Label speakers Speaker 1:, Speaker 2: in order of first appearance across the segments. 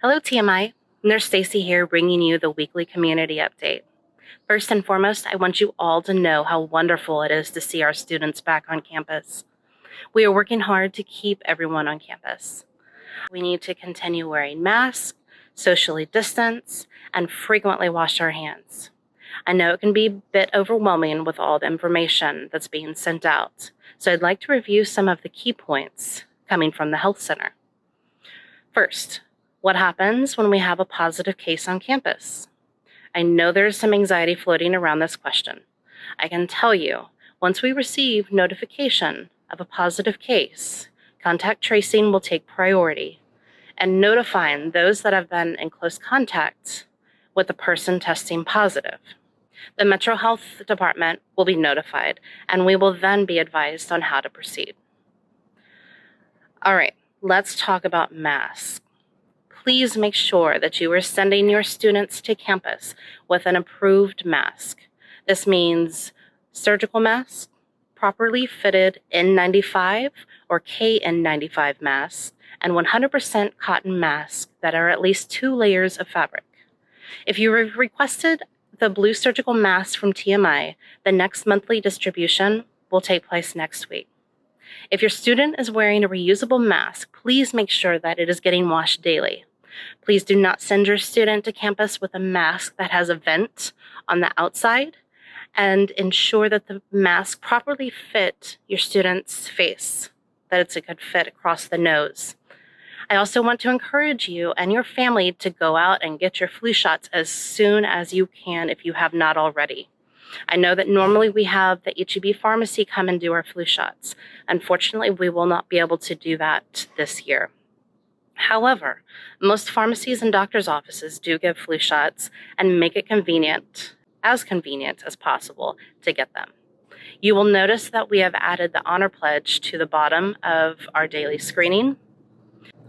Speaker 1: Hello, TMI. Nurse Stacy here, bringing you the weekly community update. First and foremost, I want you all to know how wonderful it is to see our students back on campus. We are working hard to keep everyone on campus. We need to continue wearing masks, socially distance, and frequently wash our hands. I know it can be a bit overwhelming with all the information that's being sent out, so I'd like to review some of the key points coming from the health center. First, what happens when we have a positive case on campus? I know there's some anxiety floating around this question. I can tell you, once we receive notification of a positive case, contact tracing will take priority and notifying those that have been in close contact with the person testing positive. The Metro Health Department will be notified, and we will then be advised on how to proceed. All right, let's talk about masks. Please make sure that you are sending your students to campus with an approved mask. This means surgical masks, properly fitted N95 or KN95 masks, and 100% cotton masks that are at least 2 layers of fabric. If you have requested the blue surgical mask from TMI, the next monthly distribution will take place next week. If your student is wearing a reusable mask, please make sure that it is getting washed daily. Please do not send your student to campus with a mask that has a vent on the outside, and ensure that the mask properly fit your student's face, that it's a good fit across the nose. I also want to encourage you and your family to go out and get your flu shots as soon as you can if you have not already. I know that normally we have the HEB pharmacy come and do our flu shots. Unfortunately, we will not be able to do that this year. However, most pharmacies and doctors' offices do give flu shots and make it convenient as possible to get them. You will notice that we have added the honor pledge to the bottom of our daily screening.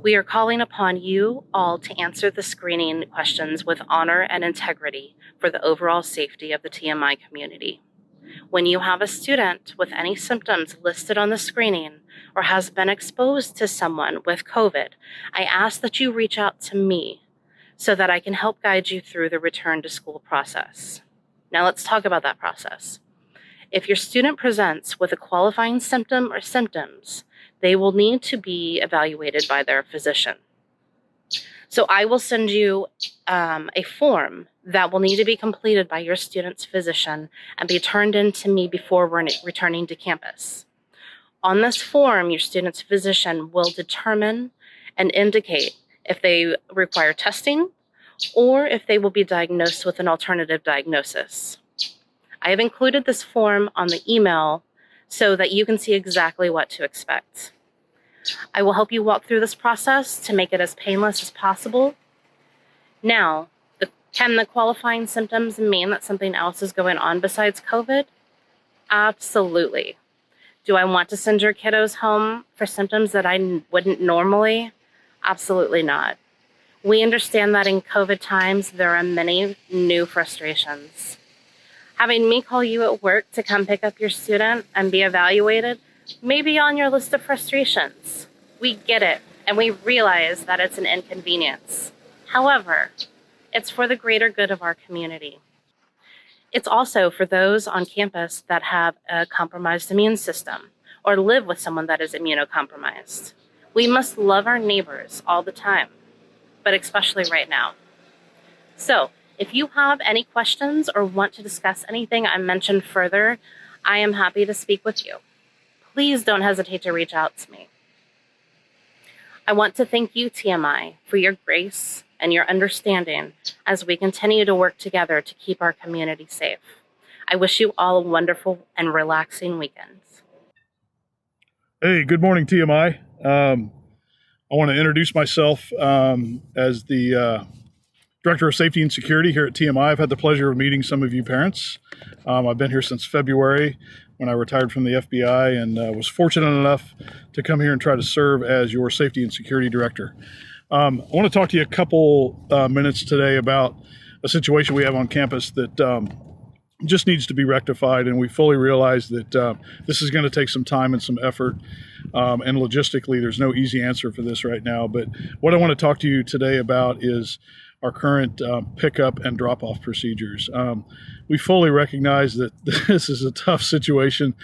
Speaker 1: We are calling upon you all to answer the screening questions with honor and integrity for the overall safety of the TMI community. When you have a student with any symptoms listed on the screening or has been exposed to someone with COVID, I ask that you reach out to me so that I can help guide you through the return to school process. Now let's talk about that process. If your student presents with a qualifying symptom or symptoms, they will need to be evaluated by their physician. So I will send you a form that will need to be completed by your student's physician and be turned in to me before returning to campus. On this form, your student's physician will determine and indicate if they require testing or if they will be diagnosed with an alternative diagnosis. I have included this form on the email so that you can see exactly what to expect. I will help you walk through this process to make it as painless as possible. Now, can the qualifying symptoms mean that something else is going on besides COVID? Absolutely. Do I want to send your kiddos home for symptoms that I wouldn't normally? Absolutely not. We understand that in COVID times, there are many new frustrations. Having me call you at work to come pick up your student and be evaluated may be on your list of frustrations. We get it, and we realize that it's an inconvenience. However, it's for the greater good of our community. It's also for those on campus that have a compromised immune system or live with someone that is immunocompromised. We must love our neighbors all the time, but especially right now. So, if you have any questions or want to discuss anything I mentioned further, I am happy to speak with you. Please don't hesitate to reach out to me. I want to thank you, TMI, for your grace and your understanding as we continue to work together to keep our community safe. I wish you all a wonderful and relaxing weekend.
Speaker 2: Hey, good morning, TMI. I want to introduce myself as the Director of Safety and Security here at TMI. I've had the pleasure of meeting some of you parents. I've been here since February when I retired from the FBI and was fortunate enough to come here and try to serve as your Safety and Security Director. I want to talk to you a couple minutes today about a situation we have on campus that just needs to be rectified, and we fully realize that this is going to take some time and some effort, and logistically there's no easy answer for this right now. But what I want to talk to you today about is our current pickup and drop-off procedures. We fully recognize that this is a tough situation.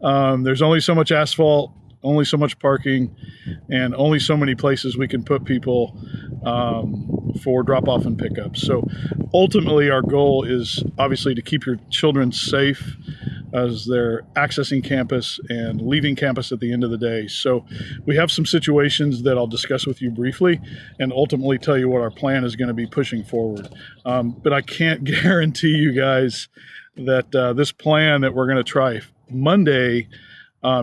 Speaker 2: There's only so much asphalt, only so much parking, and only so many places we can put people for drop-off and pickup. So ultimately our goal is obviously to keep your children safe as they're accessing campus and leaving campus at the end of the day. So we have some situations that I'll discuss with you briefly and ultimately tell you what our plan is going to be pushing forward. But I can't guarantee you guys that this plan that we're going to try Monday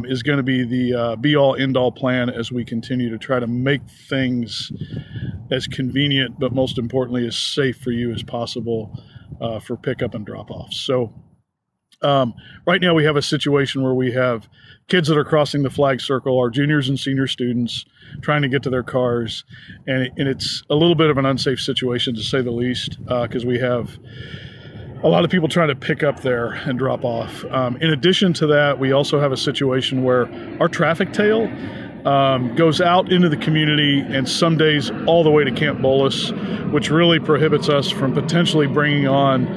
Speaker 2: is going to be the be-all, end-all plan as we continue to try to make things as convenient, but most importantly, as safe for you as possible for pickup and drop-off. So right now we have a situation where we have kids that are crossing the flag circle, our juniors and senior students trying to get to their cars, and it's a little bit of an unsafe situation to say the least, because we have a lot of people trying to pick up there and drop off. In addition to that, we also have a situation where our traffic tail goes out into the community and some days all the way to Camp Bolus, which really prohibits us from potentially bringing on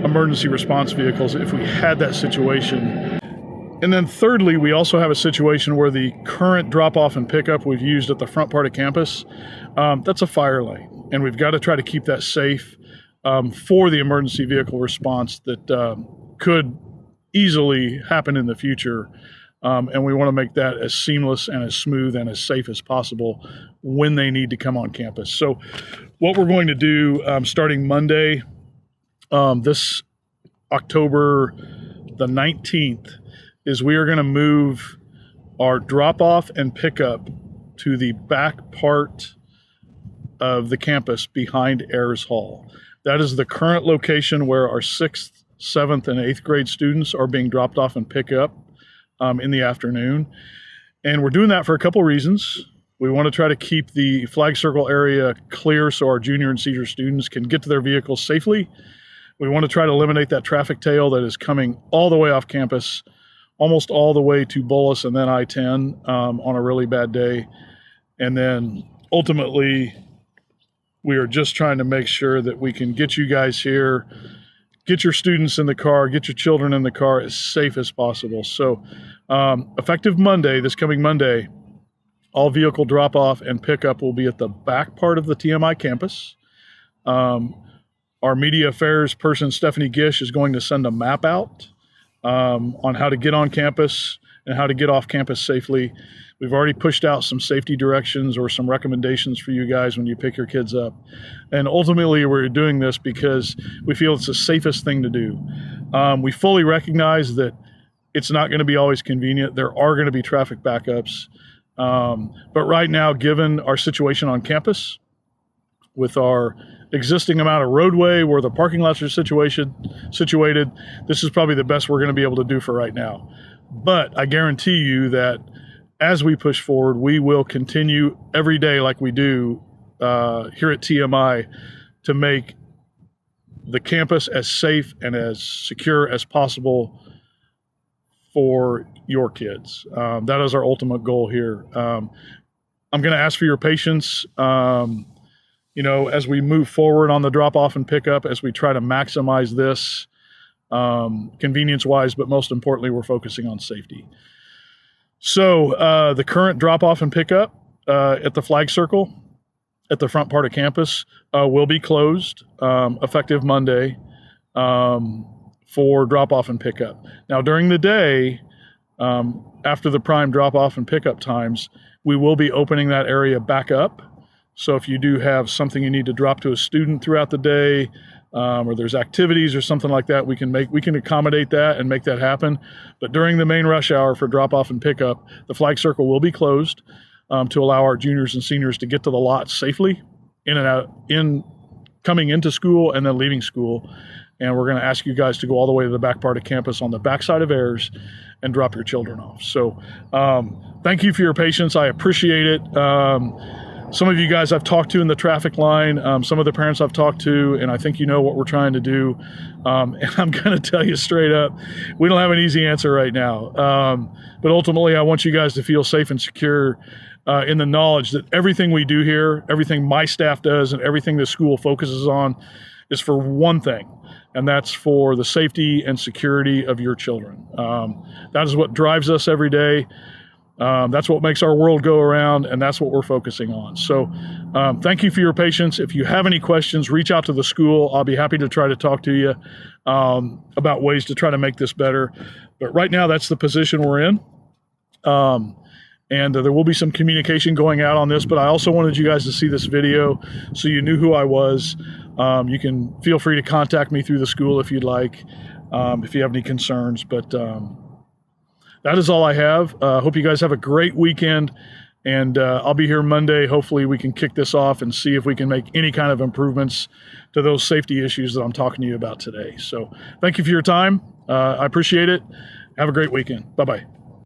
Speaker 2: emergency response vehicles if we had that situation. And then thirdly, we also have a situation where the current drop-off and pickup we've used at the front part of campus, that's a fire lane, and we've got to try to keep that safe for the emergency vehicle response that could easily happen in the future. And we want to make that as seamless and as smooth and as safe as possible when they need to come on campus. So what we're going to do starting Monday, this October the 19th, is we are going to move our drop-off and pickup to the back part of the campus behind Ayers Hall. That is the current location where our 6th, 7th, and 8th grade students are being dropped off and picked up in the afternoon. And we're doing that for a couple reasons. We want to try to keep the flag circle area clear so our junior and senior students can get to their vehicles safely. We want to try to eliminate that traffic tail that is coming all the way off campus, almost all the way to Bolus and then I-10 on a really bad day. And then ultimately, we are just trying to make sure that we can get you guys here, get your students in the car, get your children in the car as safe as possible. So effective Monday, this coming Monday, all vehicle drop-off and pickup will be at the back part of the TMI campus. Our media affairs person, Stephanie Gish, is going to send a map out on how to get on campus and how to get off campus safely. We've already pushed out some safety directions or some recommendations for you guys when you pick your kids up. And ultimately, we're doing this because we feel it's the safest thing to do. We fully recognize that it's not going to be always convenient. There are going to be traffic backups. But right now, given our situation on campus, with our existing amount of roadway where the parking lots are situated, this is probably the best we're going to be able to do for right now. But I guarantee you that as we push forward, we will continue every day like we do here at TMI to make the campus as safe and as secure as possible for your kids. That is our ultimate goal here. I'm going to ask for your patience, as we move forward on the drop-off and pickup, as we try to maximize this convenience-wise, but most importantly, we're focusing on safety. So the current drop-off and pickup at the flag circle at the front part of campus will be closed effective Monday for drop-off and pickup. Now, during the day, after the prime drop-off and pickup times, we will be opening that area back up. So if you do have something you need to drop to a student throughout the day, or there's activities or something like that, we can accommodate that and make that happen. But during the main rush hour for drop-off and pickup, the flag circle will be closed to allow our juniors and seniors to get to the lot safely in and out, coming into school and then leaving school. And we're going to ask you guys to go all the way to the back part of campus on the backside of Ayers and drop your children off. So thank you for your patience. I appreciate it. Some of you guys I've talked to in the traffic line, some of the parents I've talked to, and I think you know what we're trying to do. And I'm going to tell you straight up, we don't have an easy answer right now. But ultimately, I want you guys to feel safe and secure in the knowledge that everything we do here, everything my staff does, and everything the school focuses on is for one thing, and that's for the safety and security of your children. That is what drives us every day. That's what makes our world go around, and that's what we're focusing on. So thank you for your patience. If you have any questions, reach out to the school. I'll be happy to try to talk to you about ways to try to make this better. But right now, that's the position we're in. And there will be some communication going out on this, but I also wanted you guys to see this video so you knew who I was. You can feel free to contact me through the school if you'd like, if you have any concerns. But that is all I have. Hope you guys have a great weekend, and I'll be here Monday. Hopefully we can kick this off and see if we can make any kind of improvements to those safety issues that I'm talking to you about today. So thank you for your time. I appreciate it. Have a great weekend. Bye-bye.